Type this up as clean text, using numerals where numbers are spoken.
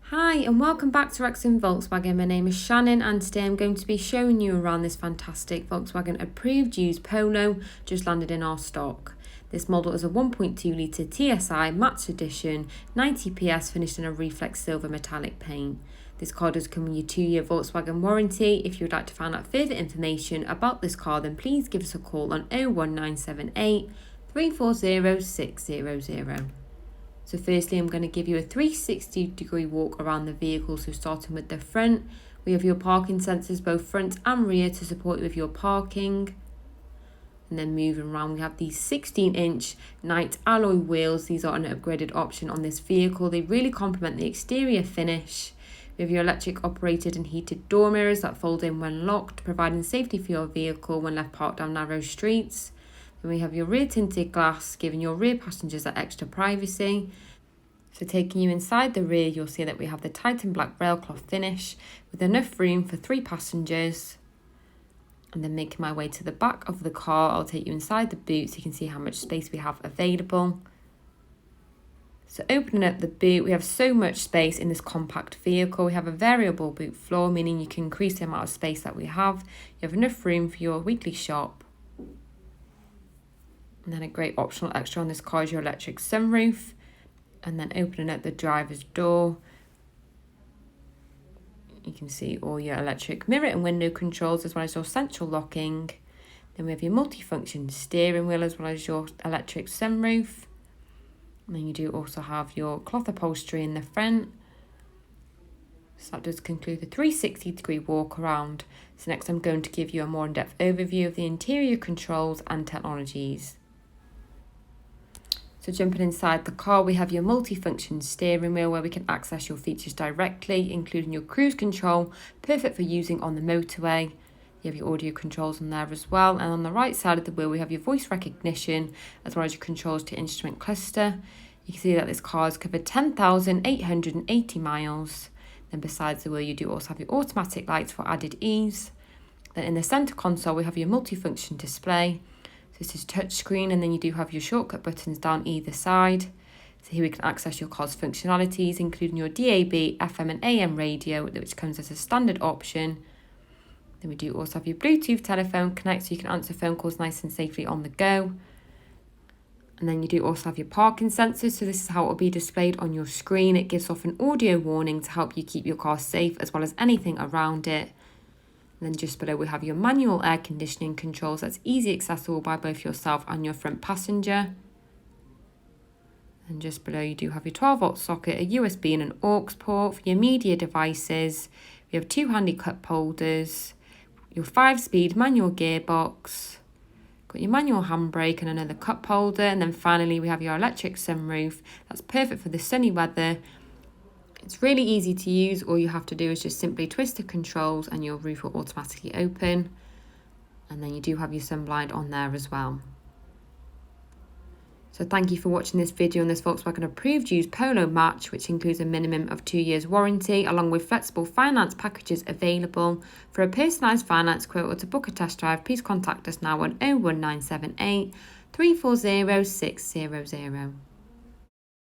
Hi and welcome back to Wrexham Volkswagen. My name is Shannon and today I'm going to be showing you around this fantastic Volkswagen approved used Polo just landed in our stock. This model is a 1.2 litre TSI Match Edition, 90 PS, finished in a Reflex Silver metallic paint. This car does come with your 2-year Volkswagen warranty. If you would like to find out further information about this car, then please give us a call on 01978 340 600. So firstly, I'm going to give you a 360-degree walk around the vehicle. So starting with the front, we have your parking sensors, both front and rear, to support you with your parking. And then moving around, we have these 16-inch night alloy wheels. These are an upgraded option on this vehicle. They really complement the exterior finish. We have your electric operated and heated door mirrors that fold in when locked, providing safety for your vehicle when left parked down narrow streets. Then we have your rear tinted glass, giving your rear passengers that extra privacy. So taking you inside the rear, you'll see that we have the Titan black railcloth finish with enough room for 3 passengers. And then making my way to the back of the car, I'll take you inside the boot so you can see how much space we have available. So opening up the boot, we have so much space in this compact vehicle. We have a variable boot floor, meaning you can increase the amount of space that we have. You have enough room for your weekly shop. And then a great optional extra on this car is your electric sunroof. And then opening up the driver's door, you can see all your electric mirror and window controls, as well as your central locking. Then we have your multifunction steering wheel, as well as your electric sunroof. And then you do also have your cloth upholstery in the front. So that does conclude the 360-degree walk around. So next I'm going to give you a more in-depth overview of the interior controls and technologies. So jumping inside the car, we have your multifunction steering wheel where we can access your features directly, including your cruise control, perfect for using on the motorway. You have your audio controls on there as well. And on the right side of the wheel, we have your voice recognition, as well as your controls to instrument cluster. You can see that this car has covered 10,880 miles. Then besides the wheel, you do also have your automatic lights for added ease. Then in the centre console, we have your multifunction display. So this is touchscreen, and then you do have your shortcut buttons down either side. So here we can access your car's functionalities, including your DAB, FM and AM radio, which comes as a standard option. Then we do also have your Bluetooth telephone connect, so you can answer phone calls nice and safely on the go. And then you do also have your parking sensors, so this is how it will be displayed on your screen. It gives off an audio warning to help you keep your car safe, as well as anything around it. And then just below we have your manual air conditioning controls that's easy accessible by both yourself and your front passenger. And just below you do have your 12-volt socket, a USB and an aux port for your media devices. We have 2 handy cup holders, your 5-speed manual gearbox, got your manual handbrake and another cup holder. And then finally we have your electric sunroof that's perfect for the sunny weather. It's really easy to use. All you have to do is just simply twist the controls and your roof will automatically open. And then you do have your sunblind on there as well. So thank you for watching this video on this Volkswagen approved used Polo Match, which includes a minimum of 2 years warranty, along with flexible finance packages available. For a personalised finance quote or to book a test drive, please contact us now on 01978 340 600.